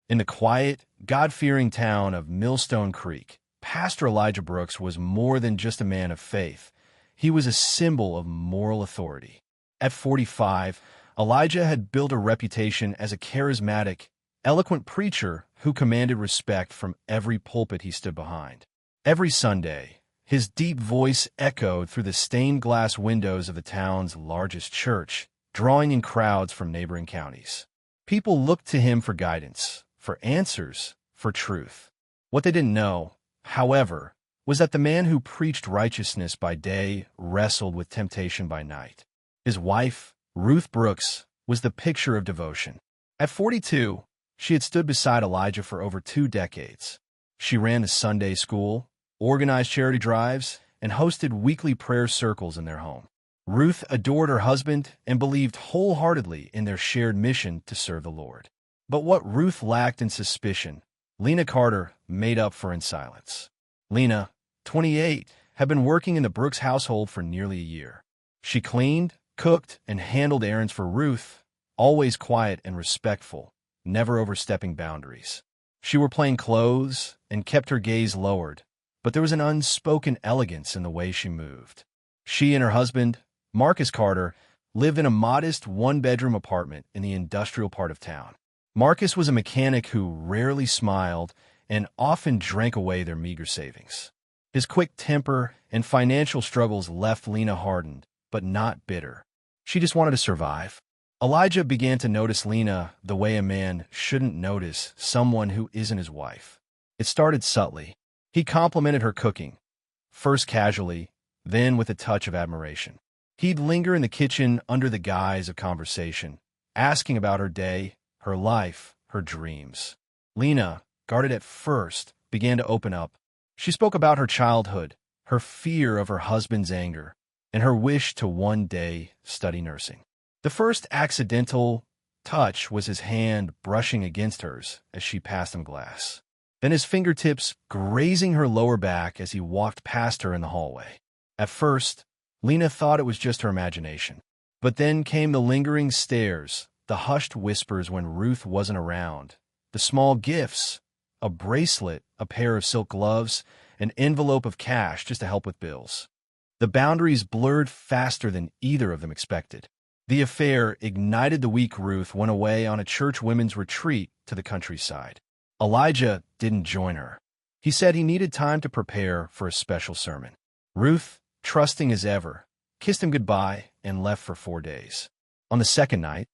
In the quiet, God-fearing town of Millstone Creek, Pastor Elijah Brooks was more than just a man of faith. He was a symbol of moral authority. At 45, Elijah had built a reputation as a charismatic, eloquent preacher who commanded respect from every pulpit he stood behind. Every Sunday, his deep voice echoed through the stained glass windows of the town's largest church, drawing in crowds from neighboring counties. People looked to him for guidance, for answers, for truth. What they didn't know, however, was that the man who preached righteousness by day wrestled with temptation by night. His wife, Ruth Brooks, was the picture of devotion. At 42, she had stood beside Elijah for over 2 decades. She ran the Sunday school, organized charity drives, and hosted weekly prayer circles in their home. Ruth adored her husband and believed wholeheartedly in their shared mission to serve the Lord. But what Ruth lacked in suspicion, Lena Carter made up for in silence. Lena, 28, had been working in the Brooks household for nearly a year. She cleaned, cooked, and handled errands for Ruth, always quiet and respectful, never overstepping boundaries. She wore plain clothes and kept her gaze lowered, but there was an unspoken elegance in the way she moved. She and her husband, Marcus Carter, lived in a modest 1-bedroom apartment in the industrial part of town. Marcus was a mechanic who rarely smiled and often drank away their meager savings. His quick temper and financial struggles left Lena hardened, but not bitter. She just wanted to survive. Elijah began to notice Lena the way a man shouldn't notice someone who isn't his wife. It started subtly. He complimented her cooking, first casually, then with a touch of admiration. He'd linger in the kitchen under the guise of conversation, asking about her day, her life, her dreams. Lena, guarded at first, began to open up. She spoke about her childhood, her fear of her husband's anger, and her wish to one day study nursing. The first accidental touch was his hand brushing against hers as she passed him glass, then his fingertips grazing her lower back as he walked past her in the hallway. At first, Lena thought it was just her imagination. But then came the lingering stares, the hushed whispers when Ruth wasn't around, the small gifts, a bracelet, a pair of silk gloves, an envelope of cash just to help with bills. The boundaries blurred faster than either of them expected. The affair ignited the week Ruth went away on a church women's retreat to the countryside. Elijah didn't join her. He said he needed time to prepare for a special sermon. Ruth, trusting as ever, kissed him goodbye and left for 4 days. On the second night,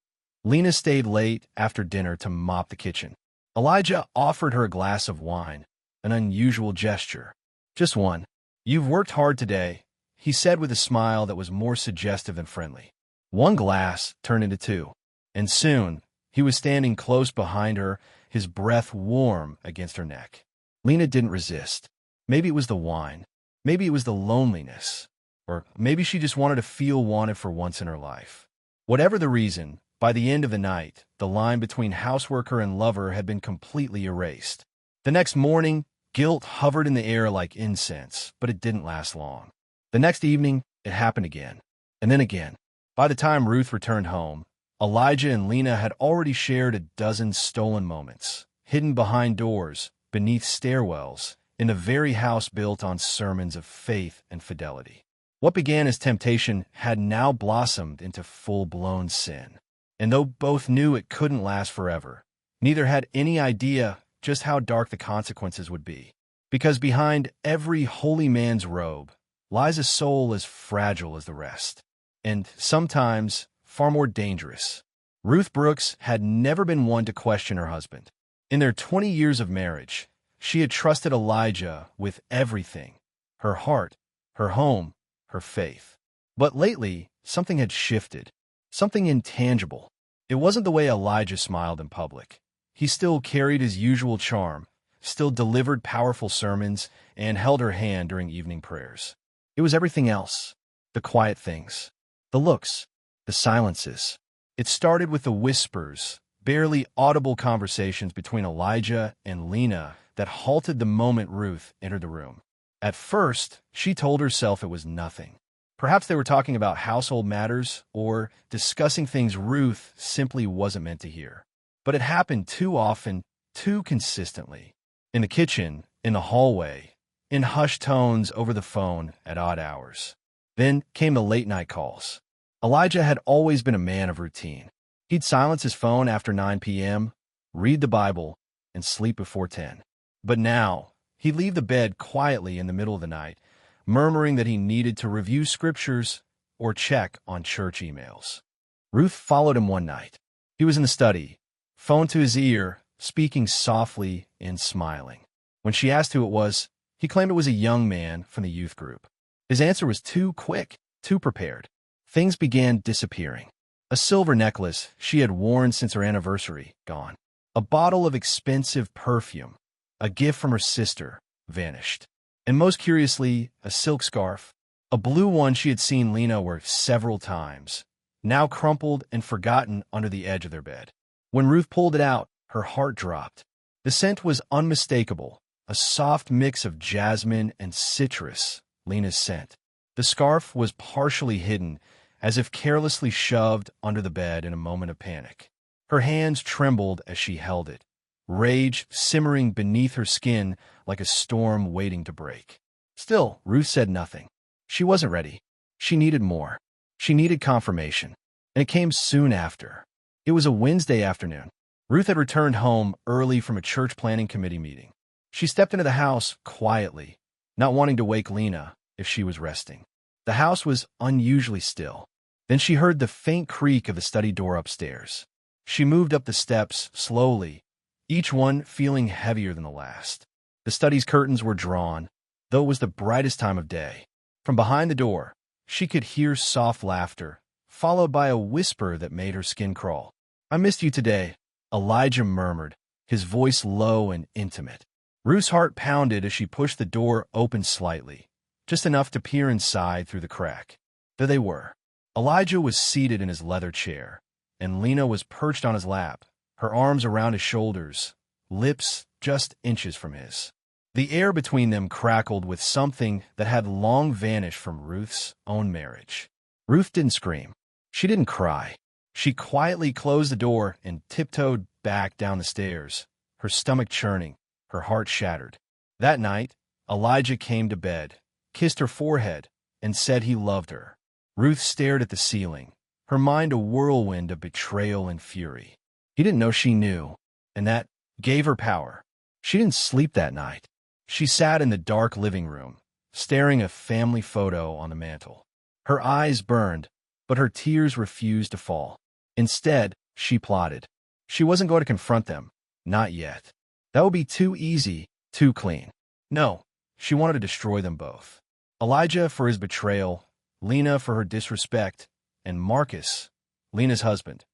Lena stayed late after dinner to mop the kitchen. Elijah offered her a glass of wine, an unusual gesture. Just one. "You've worked hard today," he said with a smile that was more suggestive than friendly. One glass turned into 2, and soon he was standing close behind her, his breath warm against her neck. Lena didn't resist. Maybe it was the wine. Maybe it was the loneliness. Or maybe she just wanted to feel wanted for once in her life. Whatever the reason, by the end of the night, the line between houseworker and lover had been completely erased. The next morning, guilt hovered in the air like incense, but it didn't last long. The next evening, it happened again, and then again. By the time Ruth returned home, Elijah and Lena had already shared a dozen stolen moments, hidden behind doors, beneath stairwells, in the very house built on sermons of faith and fidelity. What began as temptation had now blossomed into full-blown sin. And though both knew it couldn't last forever, neither had any idea just how dark the consequences would be. Because behind every holy man's robe lies a soul as fragile as the rest, and sometimes far more dangerous. Ruth Brooks had never been one to question her husband. In their 20 years of marriage, she had trusted Elijah with everything: her heart, her home, her faith. But lately, something had shifted, something intangible. It wasn't the way Elijah smiled in public. He still carried his usual charm, still delivered powerful sermons, and held her hand during evening prayers. It was everything else: the quiet things, the looks, the silences. It started with the whispers, barely audible conversations between Elijah and Lena that halted the moment Ruth entered the room. At first, she told herself it was nothing. Perhaps they were talking about household matters or discussing things Ruth simply wasn't meant to hear. But it happened too often, too consistently. In the kitchen, in the hallway, in hushed tones over the phone at odd hours. Then came the late-night calls. Elijah had always been a man of routine. He'd silence his phone after 9 p.m., read the Bible, and sleep before 10. But now, he'd leave the bed quietly in the middle of the night, murmuring that he needed to review scriptures or check on church emails. Ruth followed him one night. He was in the study, phone to his ear, speaking softly and smiling. When she asked who it was, he claimed it was a young man from the youth group. His answer was too quick, too prepared. Things began disappearing. A silver necklace she had worn since her anniversary, gone. A bottle of expensive perfume, a gift from her sister, vanished. And most curiously, a silk scarf, a blue one she had seen Lena wear several times, now crumpled and forgotten under the edge of their bed. When Ruth pulled it out, her heart dropped. The scent was unmistakable, a soft mix of jasmine and citrus, Lena's scent. The scarf was partially hidden, as if carelessly shoved under the bed in a moment of panic. Her hands trembled as she held it, rage simmering beneath her skin like a storm waiting to break. Still, Ruth said nothing. She wasn't ready. She needed more. She needed confirmation. And it came soon after. It was a Wednesday afternoon. Ruth had returned home early from a church planning committee meeting. She stepped into the house quietly, not wanting to wake Lena if she was resting. The house was unusually still. Then she heard the faint creak of the study door upstairs. She moved up the steps slowly, each one feeling heavier than the last. The study's curtains were drawn, though it was the brightest time of day. From behind the door, she could hear soft laughter, followed by a whisper that made her skin crawl. "I missed you today," Elijah murmured, his voice low and intimate. Ruth's heart pounded as she pushed the door open slightly, just enough to peer inside through the crack. There they were. Elijah was seated in his leather chair, and Lena was perched on his lap, her arms around his shoulders, lips just inches from his. The air between them crackled with something that had long vanished from Ruth's own marriage. Ruth didn't scream. She didn't cry. She quietly closed the door and tiptoed back down the stairs, her stomach churning, her heart shattered. That night, Elijah came to bed, kissed her forehead, and said he loved her. Ruth stared at the ceiling, her mind a whirlwind of betrayal and fury. He didn't know she knew, and that gave her power. She didn't sleep that night. She sat in the dark living room, staring at a family photo on the mantel. Her eyes burned, but her tears refused to fall. Instead, she plotted. She wasn't going to confront them. Not yet. That would be too easy, too clean. No, she wanted to destroy them both. Elijah for his betrayal, Lena for her disrespect, and Marcus, Lena's husband.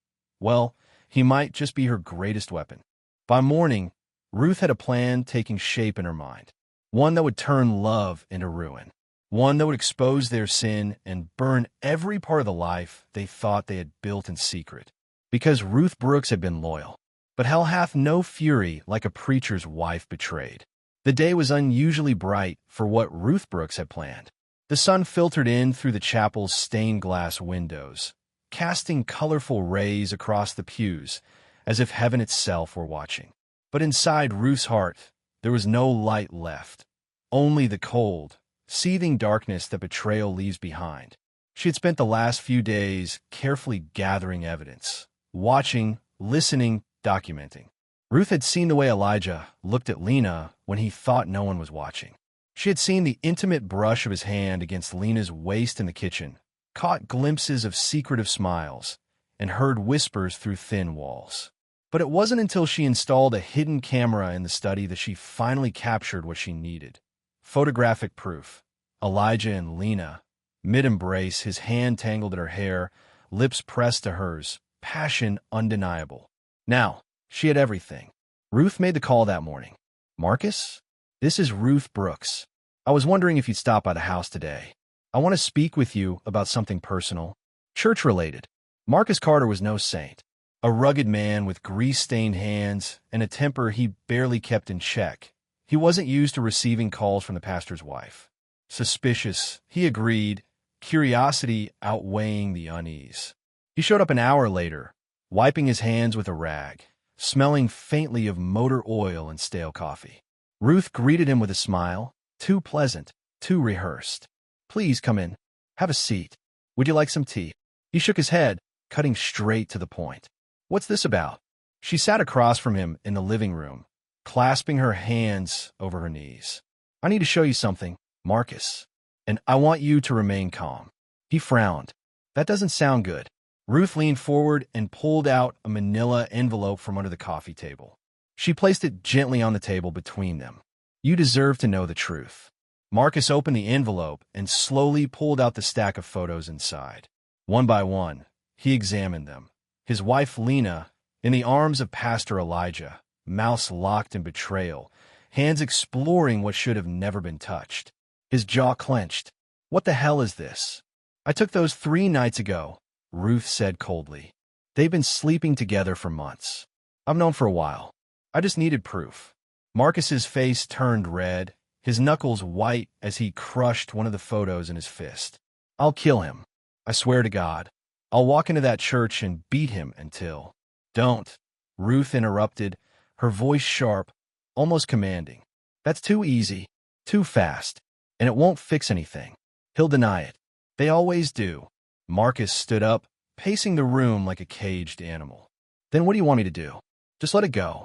Well, he might just be her greatest weapon. By morning, Ruth had a plan taking shape in her mind. One that would turn love into ruin. One that would expose their sin and burn every part of the life they thought they had built in secret. Because Ruth Brooks had been loyal. But hell hath no fury like a preacher's wife betrayed. The day was unusually bright for what Ruth Brooks had planned. The sun filtered in through the chapel's stained glass windows, casting colorful rays across the pews, as if heaven itself were watching. But inside Ruth's heart, there was no light left, only the cold, seething darkness that betrayal leaves behind. She had spent the last few days carefully gathering evidence, watching, listening, documenting. Ruth had seen the way Elijah looked at Lena when he thought no one was watching. She had seen the intimate brush of his hand against Lena's waist in the kitchen, caught glimpses of secretive smiles, and heard whispers through thin walls. But it wasn't until she installed a hidden camera in the study that she finally captured what she needed. Photographic proof. Elijah and Lena, mid-embrace, his hand tangled in her hair, lips pressed to hers, passion undeniable. Now, she had everything. Ruth made the call that morning. "Marcus, this is Ruth Brooks. I was wondering if you'd stop by the house today. I want to speak with you about something personal, church-related." Marcus Carter was no saint. A rugged man with grease-stained hands and a temper he barely kept in check. He wasn't used to receiving calls from the pastor's wife. Suspicious, he agreed, curiosity outweighing the unease. He showed up an hour later, wiping his hands with a rag, smelling faintly of motor oil and stale coffee. Ruth greeted him with a smile, too pleasant, too rehearsed. "Please come in. Have a seat. Would you like some tea?" He shook his head, cutting straight to the point. "What's this about?" She sat across from him in the living room, clasping her hands over her knees. "I need to show you something, Marcus, and I want you to remain calm." He frowned. "That doesn't sound good." Ruth leaned forward and pulled out a manila envelope from under the coffee table. She placed it gently on the table between them. "You deserve to know the truth." Marcus opened the envelope and slowly pulled out the stack of photos inside. One by one, he examined them. His wife Lena, in the arms of Pastor Elijah, mouths locked in betrayal, hands exploring what should have never been touched. His jaw clenched. "What the hell is this?" "I took those 3 nights ago," Ruth said coldly. "They've been sleeping together for months. I've known for a while. I just needed proof." Marcus's face turned red, his knuckles white as he crushed one of the photos in his fist. "I'll kill him. I swear to God. I'll walk into that church and beat him until—" "Don't," Ruth interrupted, her voice sharp, almost commanding. "That's too easy, too fast, and it won't fix anything. He'll deny it. They always do." Marcus stood up, pacing the room like a caged animal. "Then what do you want me to do? Just let it go."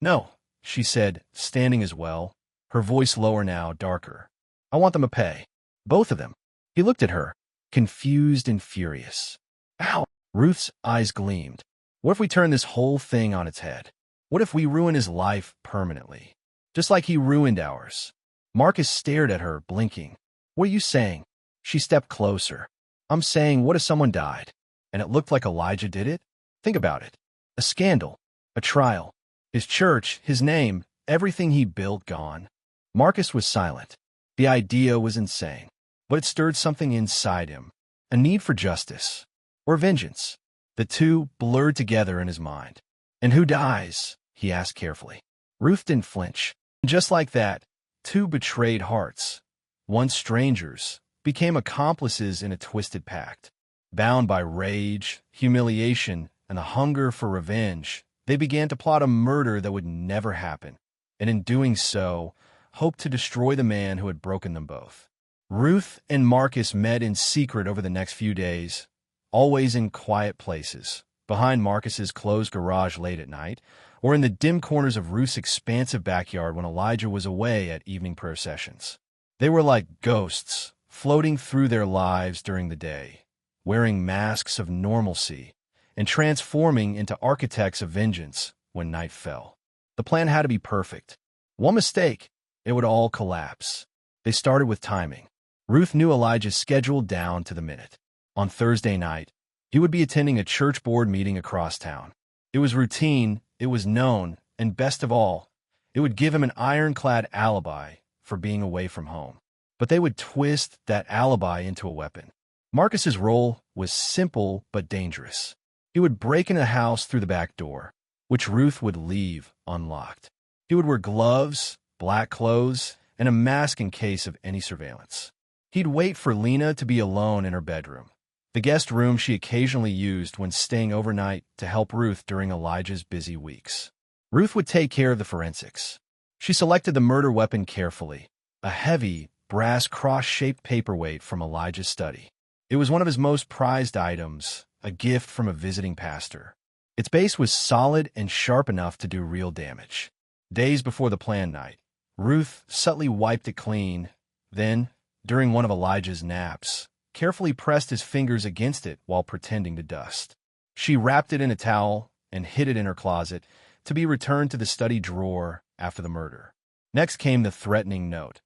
"No," she said, standing as well, her voice lower now, darker. "I want them to pay. Both of them." He looked at her, confused and furious. "Ow!" Ruth's eyes gleamed. "What if we turn this whole thing on its head? What if we ruin his life permanently? Just like he ruined ours?" Marcus stared at her, blinking. "What are you saying?" She stepped closer. "I'm saying, what if someone died, and it looked like Elijah did it? Think about it. A scandal, a trial, his church, his name, everything he built gone." Marcus was silent. The idea was insane, but it stirred something inside him, a need for justice, or vengeance. The two blurred together in his mind. "And who dies?" he asked carefully. Ruth didn't flinch. And just like that, 2 betrayed hearts, once strangers, became accomplices in a twisted pact. Bound by rage, humiliation, and the hunger for revenge, they began to plot a murder that would never happen, and in doing so, hoped to destroy the man who had broken them both. Ruth and Marcus met in secret over the next few days, always in quiet places, behind Marcus's closed garage late at night, or in the dim corners of Ruth's expansive backyard when Elijah was away at evening prayer sessions. They were like ghosts, floating through their lives during the day, wearing masks of normalcy, and transforming into architects of vengeance when night fell. The plan had to be perfect. One mistake, it would all collapse. They started with timing. Ruth knew Elijah's schedule down to the minute. On Thursday night, he would be attending a church board meeting across town. It was routine, it was known, and best of all, it would give him an ironclad alibi for being away from home. But they would twist that alibi into a weapon. Marcus's role was simple but dangerous. He would break into the house through the back door, which Ruth would leave unlocked. He would wear gloves, black clothes, and a mask in case of any surveillance. He'd wait for Lena to be alone in her bedroom, the guest room she occasionally used when staying overnight to help Ruth during Elijah's busy weeks. Ruth would take care of the forensics. She selected the murder weapon carefully, a heavy, brass cross-shaped paperweight from Elijah's study. It was one of his most prized items, a gift from a visiting pastor. Its base was solid and sharp enough to do real damage. Days before the planned night, Ruth subtly wiped it clean, then, during one of Elijah's naps, carefully pressed his fingers against it while pretending to dust. She wrapped it in a towel and hid it in her closet, to be returned to the study drawer after the murder. Next came the threatening note,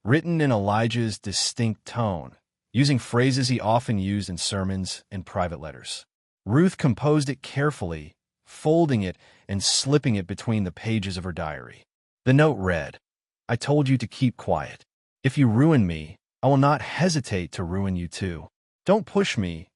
written in Elijah's distinct tone, using phrases he often used in sermons and private letters. Ruth composed it carefully, folding it and slipping it between the pages of her diary. The note read, "I told you to keep quiet. If you ruin me, I will not hesitate to ruin you too. Don't push me,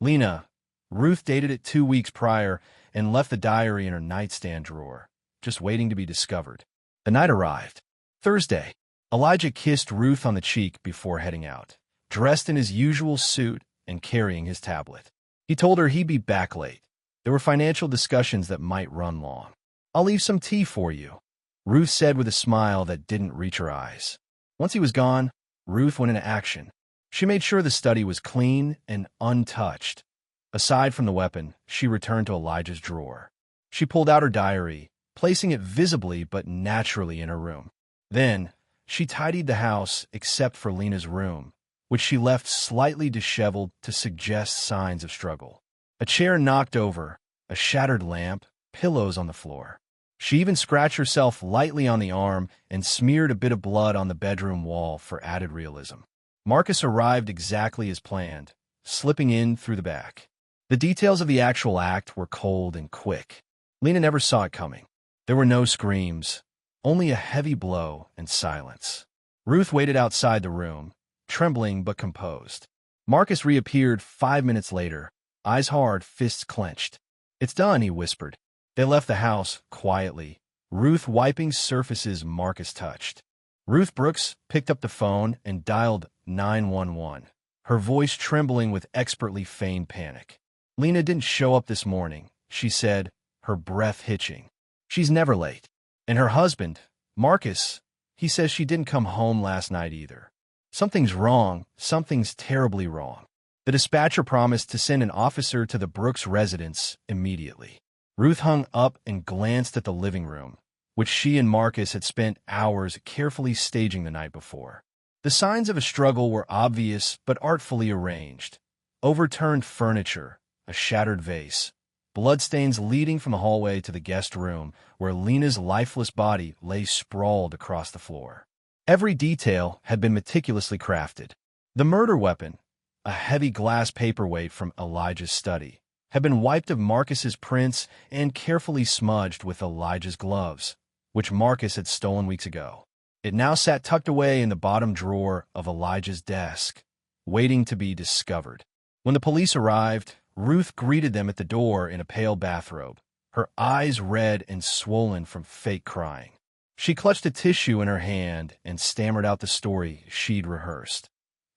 Lena." Ruth dated it 2 weeks prior and left the diary in her nightstand drawer, just waiting to be discovered. The night arrived. Thursday. Elijah kissed Ruth on the cheek before heading out, dressed in his usual suit and carrying his tablet. He told her he'd be back late. There were financial discussions that might run long. I'll leave some tea for you, Ruth said with a smile that didn't reach her eyes. Once he was gone, Ruth went into action. She made sure the study was clean and untouched. Aside from the weapon, she returned to Elijah's drawer. She pulled out her diary, placing it visibly but naturally in her room. Then, she tidied the house except for Lena's room, which she left slightly disheveled to suggest signs of struggle. A chair knocked over, a shattered lamp, pillows on the floor. She even scratched herself lightly on the arm and smeared a bit of blood on the bedroom wall for added realism. Marcus arrived exactly as planned, slipping in through the back. The details of the actual act were cold and quick. Lena never saw it coming. There were no screams, only a heavy blow and silence. Ruth waited outside the room, trembling but composed. Marcus reappeared 5 minutes later, eyes hard, fists clenched. "It's done," he whispered. They left the house quietly, Ruth wiping surfaces Marcus touched. Ruth Brooks picked up the phone and dialed 911, her voice trembling with expertly feigned panic. "Lena didn't show up this morning," she said, her breath hitching. "She's never late. And her husband, Marcus, he says she didn't come home last night either. Something's wrong. Something's terribly wrong." The dispatcher promised to send an officer to the Brooks residence immediately. Ruth hung up and glanced at the living room, which she and Marcus had spent hours carefully staging the night before. The signs of a struggle were obvious but artfully arranged. Overturned furniture, a shattered vase, bloodstains leading from the hallway to the guest room where Lena's lifeless body lay sprawled across the floor. Every detail had been meticulously crafted. The murder weapon, a heavy glass paperweight from Elijah's study, had been wiped of Marcus's prints and carefully smudged with Elijah's gloves, which Marcus had stolen weeks ago. It now sat tucked away in the bottom drawer of Elijah's desk, waiting to be discovered. When the police arrived, Ruth greeted them at the door in a pale bathrobe, her eyes red and swollen from fake crying. She clutched a tissue in her hand and stammered out the story she'd rehearsed.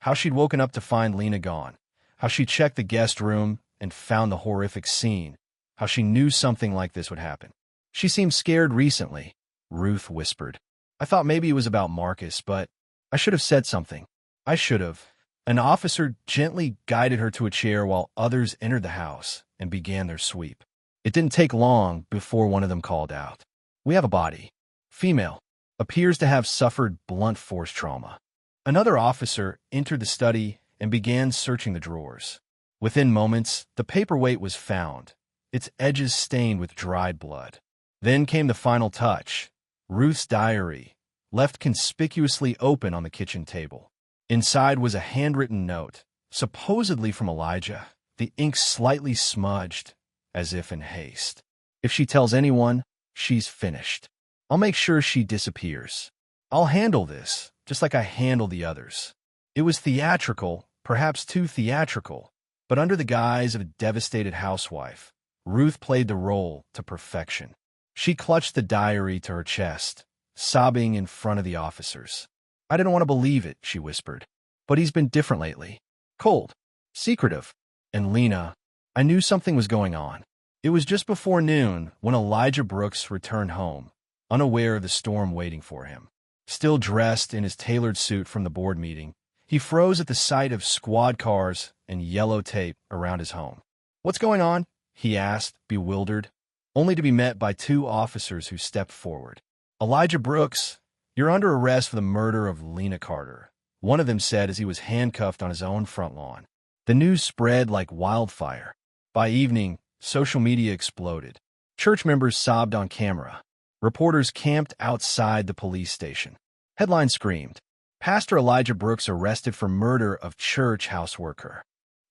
How she'd woken up to find Lena gone, how she checked the guest room and found the horrific scene, how she knew something like this would happen. "She seemed scared recently," Ruth whispered. "I thought maybe it was about Marcus, but I should have said something. I should have." An officer gently guided her to a chair while others entered the house and began their sweep. It didn't take long before one of them called out, "We have a body. Female. Appears to have suffered blunt force trauma." Another officer entered the study and began searching the drawers. Within moments, the paperweight was found, its edges stained with dried blood. Then came the final touch, Ruth's diary, left conspicuously open on the kitchen table. Inside was a handwritten note, supposedly from Elijah, the ink slightly smudged, as if in haste. "If she tells anyone, she's finished. I'll make sure she disappears. I'll handle this, just like I handled the others." It was theatrical, perhaps too theatrical, but under the guise of a devastated housewife, Ruth played the role to perfection. She clutched the diary to her chest, sobbing in front of the officers. "I didn't want to believe it," she whispered. "But he's been different lately. Cold. Secretive. And Lena, I knew something was going on." It was just before noon when Elijah Brooks returned home, unaware of the storm waiting for him. Still dressed in his tailored suit from the board meeting, he froze at the sight of squad cars and yellow tape around his home. "What's going on?" he asked, bewildered, only to be met by two officers who stepped forward. "Elijah Brooks, you're under arrest for the murder of Lena Carter," one of them said as he was handcuffed on his own front lawn. The news spread like wildfire. By evening, social media exploded. Church members sobbed on camera. Reporters camped outside the police station. Headline screamed, "Pastor Elijah Brooks arrested for murder of church houseworker."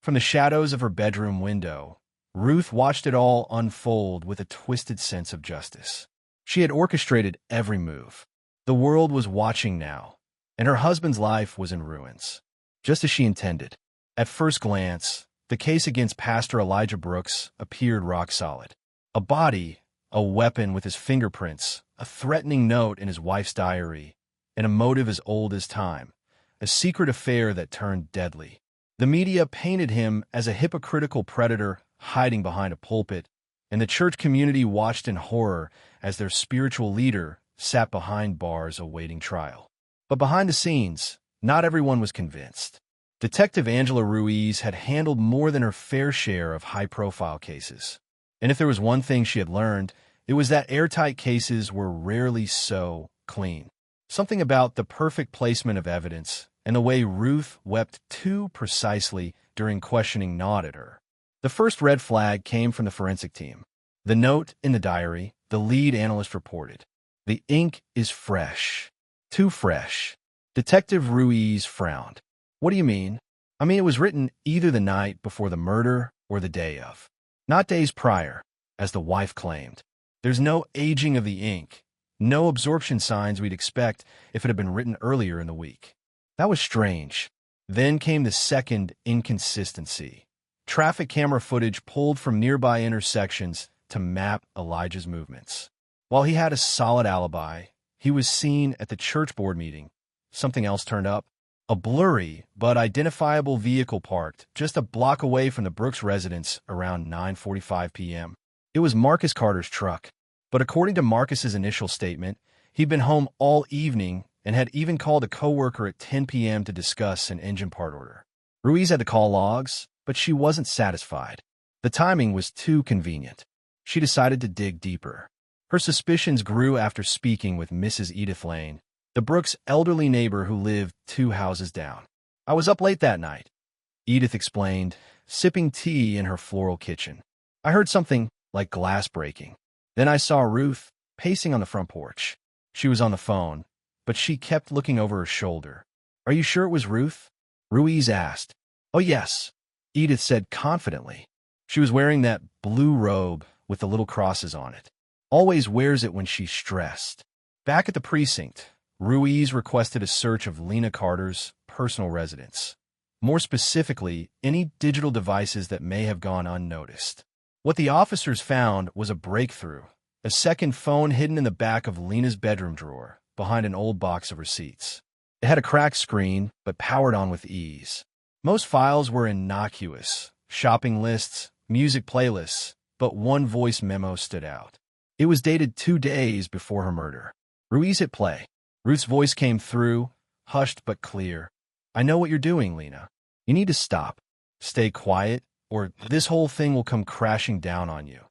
From the shadows of her bedroom window, Ruth watched it all unfold with a twisted sense of justice. She had orchestrated every move. The world was watching now, and her husband's life was in ruins, just as she intended. At first glance, the case against Pastor Elijah Brooks appeared rock solid. A body, a weapon with his fingerprints, a threatening note in his wife's diary, and a motive as old as time, a secret affair that turned deadly. The media painted him as a hypocritical predator hiding behind a pulpit, and the church community watched in horror as their spiritual leader sat behind bars awaiting trial. But behind the scenes, not everyone was convinced. Detective Angela Ruiz had handled more than her fair share of high-profile cases. And if there was one thing she had learned, it was that airtight cases were rarely so clean. Something about the perfect placement of evidence and the way Ruth wept too precisely during questioning gnawed at her. The first red flag came from the forensic team. The note in the diary, the lead analyst reported, "The ink is fresh. Too fresh." Detective Ruiz frowned. "What do you mean?" "I mean, it was written either the night before the murder or the day of. Not days prior, as the wife claimed. There's no aging of the ink, no absorption signs we'd expect if it had been written earlier in the week." That was strange. Then came the second inconsistency. Traffic camera footage pulled from nearby intersections to map Elijah's movements. While he had a solid alibi, he was seen at the church board meeting. Something else turned up. A blurry but identifiable vehicle parked just a block away from the Brooks residence around 9:45 p.m. It was Marcus Carter's truck, but according to Marcus's initial statement, he'd been home all evening and had even called a coworker at 10 p.m. to discuss an engine part order. Ruiz had the call logs, but she wasn't satisfied. The timing was too convenient. She decided to dig deeper. Her suspicions grew after speaking with Mrs. Edith Lane, the Brooks' elderly neighbor who lived 2 houses down. "I was up late that night," Edith explained, sipping tea in her floral kitchen. "I heard something like glass breaking. Then I saw Ruth pacing on the front porch. She was on the phone, but she kept looking over her shoulder." "Are you sure it was Ruth?" Ruiz asked. "Oh, yes," Edith said confidently. "She was wearing that blue robe with the little crosses on it. Always wears it when she's stressed." Back at the precinct, Ruiz requested a search of Lena Carter's personal residence. More specifically, any digital devices that may have gone unnoticed. What the officers found was a breakthrough, a second phone hidden in the back of Lena's bedroom drawer, behind an old box of receipts. It had a cracked screen, but powered on with ease. Most files were innocuous, shopping lists, music playlists, but one voice memo stood out. It was dated 2 days before her murder. Ruiz hit play. Ruth's voice came through, hushed but clear. "I know what you're doing, Lena. You need to stop. Stay quiet, or this whole thing will come crashing down on you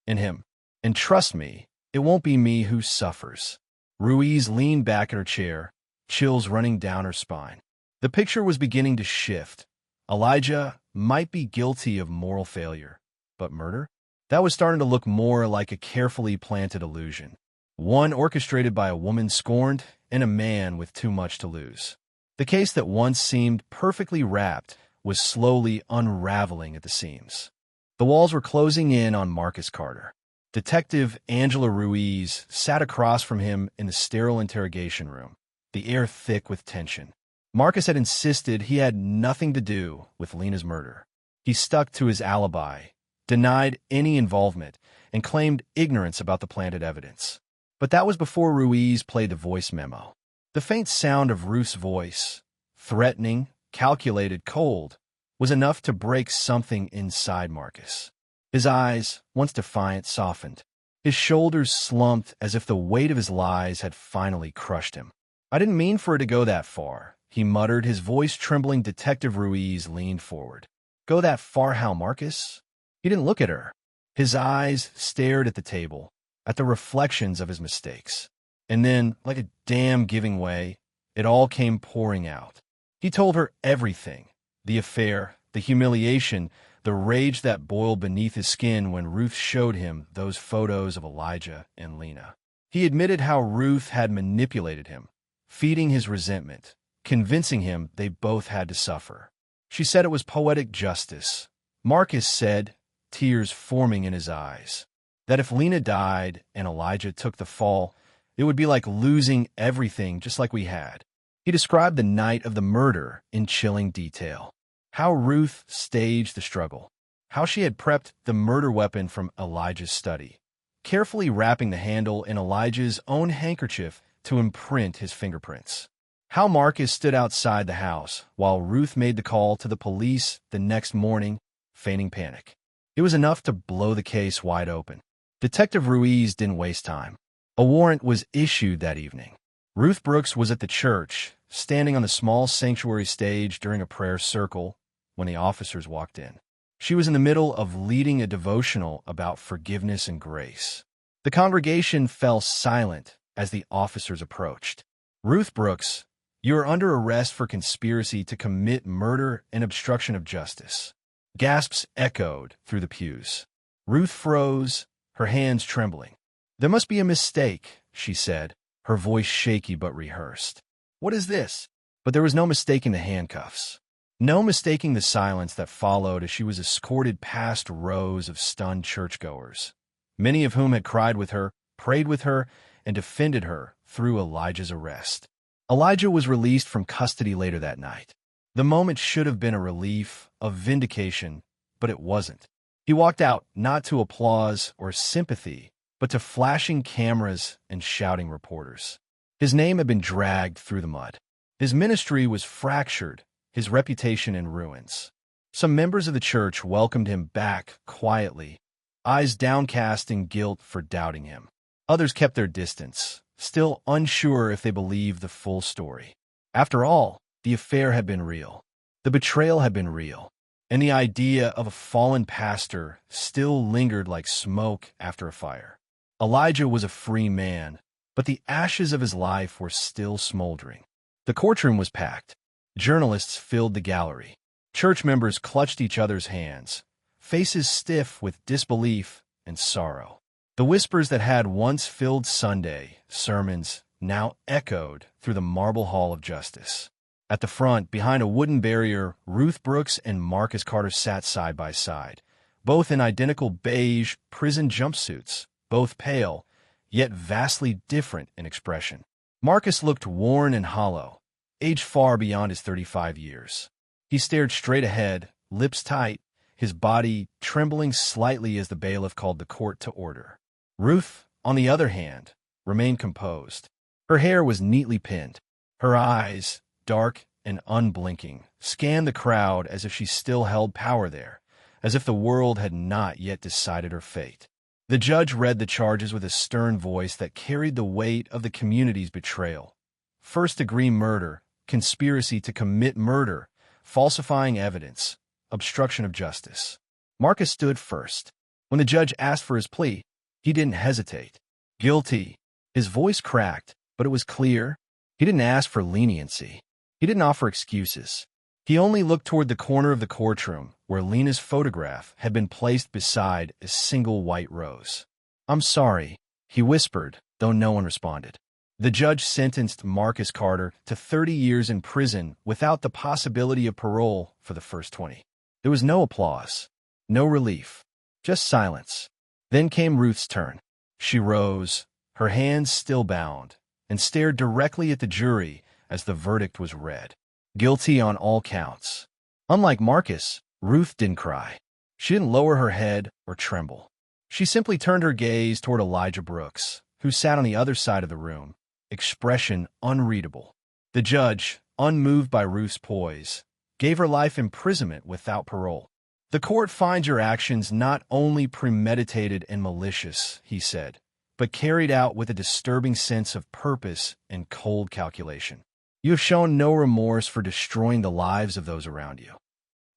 and him. And trust me, it won't be me who suffers." Ruiz leaned back in her chair, chills running down her spine. The picture was beginning to shift. Elijah might be guilty of moral failure, but murder? That was starting to look more like a carefully planted illusion. One orchestrated by a woman scorned and a man with too much to lose. The case that once seemed perfectly wrapped was slowly unraveling at the seams. The walls were closing in on Marcus Carter. Detective Angela Ruiz sat across from him in the sterile interrogation room, the air thick with tension. Marcus had insisted he had nothing to do with Lena's murder. He stuck to his alibi, denied any involvement, and claimed ignorance about the planted evidence. But that was before Ruiz played the voice memo. The faint sound of Ruth's voice, threatening, calculated, cold, was enough to break something inside Marcus. His eyes, once defiant, softened. His shoulders slumped as if the weight of his lies had finally crushed him. "I didn't mean for it to go that far," he muttered, his voice trembling. Detective Ruiz leaned forward. "Go that far how, Marcus?" He didn't look at her. His eyes stared at the table, at the reflections of his mistakes. And then, like a dam giving way, it all came pouring out. He told her everything. The affair, the humiliation, the rage that boiled beneath his skin when Ruth showed him those photos of Elijah and Lena. He admitted how Ruth had manipulated him, feeding his resentment, convincing him they both had to suffer. She said it was poetic justice. Marcus said, tears forming in his eyes, that if Lena died and Elijah took the fall, it would be like losing everything just like we had. He described the night of the murder in chilling detail. How Ruth staged the struggle. How she had prepped the murder weapon from Elijah's study, carefully wrapping the handle in Elijah's own handkerchief to imprint his fingerprints. How Marcus stood outside the house while Ruth made the call to the police the next morning, feigning panic. It was enough to blow the case wide open. Detective Ruiz didn't waste time. A warrant was issued that evening. Ruth Brooks was at the church, standing on the small sanctuary stage during a prayer circle when the officers walked in. She was in the middle of leading a devotional about forgiveness and grace. The congregation fell silent as the officers approached. "Ruth Brooks, you are under arrest for conspiracy to commit murder and obstruction of justice." Gasps echoed through the pews. Ruth froze, her hands trembling. "There must be a mistake," she said, her voice shaky but rehearsed. "What is this?" But there was no mistaking the handcuffs. No mistaking the silence that followed as she was escorted past rows of stunned churchgoers, many of whom had cried with her, prayed with her, and defended her through Elijah's arrest. Elijah was released from custody later that night. The moment should have been a relief, a vindication, but it wasn't. He walked out not to applause or sympathy, but to flashing cameras and shouting reporters. His name had been dragged through the mud. His ministry was fractured, his reputation in ruins. Some members of the church welcomed him back quietly, eyes downcast in guilt for doubting him. Others kept their distance, still unsure if they believed the full story. After all, the affair had been real. The betrayal had been real. And the idea of a fallen pastor still lingered like smoke after a fire. Elijah was a free man, but the ashes of his life were still smoldering. The courtroom was packed. Journalists filled the gallery. Church members clutched each other's hands, faces stiff with disbelief and sorrow. The whispers that had once filled Sunday sermons now echoed through the marble hall of justice. At the front, behind a wooden barrier, Ruth Brooks and Marcus Carter sat side by side, both in identical beige prison jumpsuits, both pale, yet vastly different in expression. Marcus looked worn and hollow, aged far beyond his 35 years. He stared straight ahead, lips tight, his body trembling slightly as the bailiff called the court to order. Ruth, on the other hand, remained composed. Her hair was neatly pinned. Her eyes, dark and unblinking, scanned the crowd as if she still held power there, as if the world had not yet decided her fate. The judge read the charges with a stern voice that carried the weight of the community's betrayal. First-degree murder, conspiracy to commit murder, falsifying evidence, obstruction of justice. Marcus stood first. When the judge asked for his plea, he didn't hesitate. Guilty. His voice cracked, but it was clear. He didn't ask for leniency. He didn't offer excuses. He only looked toward the corner of the courtroom where Lena's photograph had been placed beside a single white rose. "I'm sorry," he whispered, though no one responded. The judge sentenced Marcus Carter to 30 years in prison without the possibility of parole for the first 20. There was no applause, no relief, just silence. Then came Ruth's turn. She rose, her hands still bound, and stared directly at the jury as the verdict was read. Guilty on all counts. Unlike Marcus, Ruth didn't cry. She didn't lower her head or tremble. She simply turned her gaze toward Elijah Brooks, who sat on the other side of the room, expression unreadable. The judge, unmoved by Ruth's poise, gave her life imprisonment without parole. "The court finds your actions not only premeditated and malicious," he said, "but carried out with a disturbing sense of purpose and cold calculation. You have shown no remorse for destroying the lives of those around you."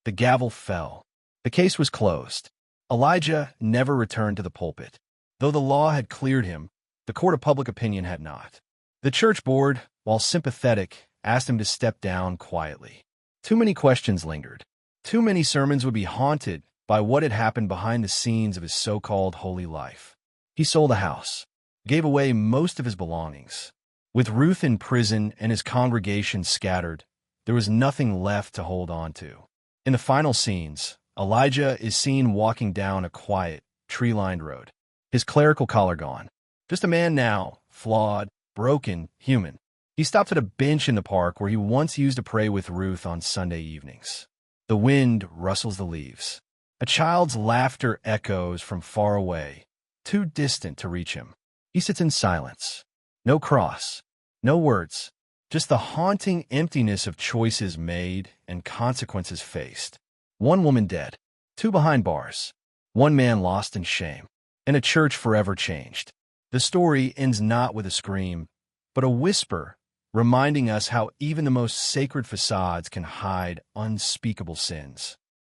The gavel fell. The case was closed. Elijah never returned to the pulpit. Though the law had cleared him, the court of public opinion had not. The church board, while sympathetic, asked him to step down quietly. Too many questions lingered. Too many sermons would be haunted by what had happened behind the scenes of his so-called holy life. He sold a house, gave away most of his belongings. With Ruth in prison and his congregation scattered, there was nothing left to hold on to. In the final scenes, Elijah is seen walking down a quiet, tree-lined road, his clerical collar gone. Just a man now, flawed, broken, human. He stopped at a bench in the park where he once used to pray with Ruth on Sunday evenings. The wind rustles the leaves. A child's laughter echoes from far away, too distant to reach him. He sits in silence. No cross, no words, just the haunting emptiness of choices made and consequences faced. One woman dead, two behind bars. one man lost in shame, and a church forever changed. The story ends not with a scream, but a whisper, reminding us how even the most sacred facades can hide unspeakable sins.